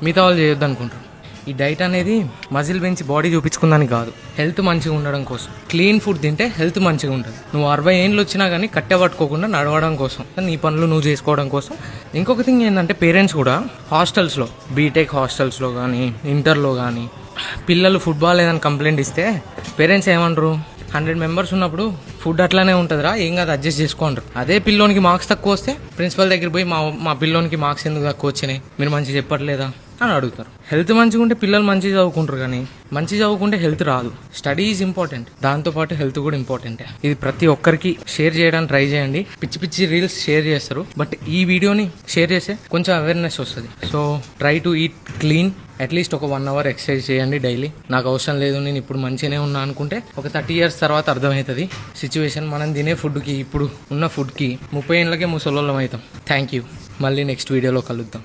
మిగతా వాళ్ళు చేయొద్దు అనుకుంటారు. ఈ డైట్ అనేది మజిల్ పెంచి బాడీ చూపించుకుందానికి కాదు, హెల్త్ మంచిగా ఉండడం కోసం. క్లీన్ ఫుడ్ తింటే హెల్త్ మంచిగా ఉంటుంది. నువ్వు 60 ఏళ్ళు వచ్చినా కానీ కట్టె పట్టుకోకుండా నడవడం కోసం, నీ పనులు నువ్వు చేసుకోవడం కోసం. ఇంకొక థింగ్ ఏంటంటే పేరెంట్స్ కూడా హాస్టల్స్లో, బీటెక్ హాస్టల్స్లో కానీ ఇంటర్లో కానీ పిల్లలు ఫుట్బాల్ ఏదైనా కంప్లైంట్ ఇస్తే పేరెంట్స్ ఏమంటారు, 100 మెంబర్స్ ఉన్నప్పుడు ఫుడ్ అట్లానే ఉంటుందిరా, ఏం కాదు అడ్జస్ట్ చేసుకోంటారు. అదే పిల్లోనికి మార్క్స్ తక్కువ వస్తే ప్రిన్సిపల్ దగ్గర పోయి మా పిల్లోనికి మార్క్స్ ఎందుకు తక్కువ వచ్చినాయి, మీరు మంచిగా చెప్పట్లేదా అని అడుగుతారు. హెల్త్ మంచిగా ఉంటే పిల్లలు మంచిగా చదువుకుంటారు, కానీ మంచిగా చదువుకుంటే హెల్త్ రాదు. స్టడీ ఈజ్ ఇంపార్టెంట్, దాంతోపాటు హెల్త్ కూడా ఇంపార్టెంటే. ఇది ప్రతి ఒక్కరికి షేర్ చేయడానికి ట్రై చేయండి. పిచ్చి పిచ్చి రీల్స్ షేర్ చేస్తారు, బట్ ఈ వీడియోని షేర్ చేస్తే కొంచెం అవేర్నెస్ వస్తుంది. So try to eat clean. At least ఒక 1 hour ఎక్సర్సైజ్ చేయండి డైలీ. నాకు అవసరం లేదు, నేను ఇప్పుడు మంచిగానే ఉన్నా అనుకుంటే ఒక 30 years తర్వాత అర్థమవుతుంది సిచ్యువేషన్. మనం తినే ఫుడ్కి, ఇప్పుడు ఉన్న ఫుడ్కి 30 ఏళ్ళకే ముసలోళ్ళం అవుతాం. Thank you. మళ్ళీ నెక్స్ట్ వీడియోలో కలుద్దాం.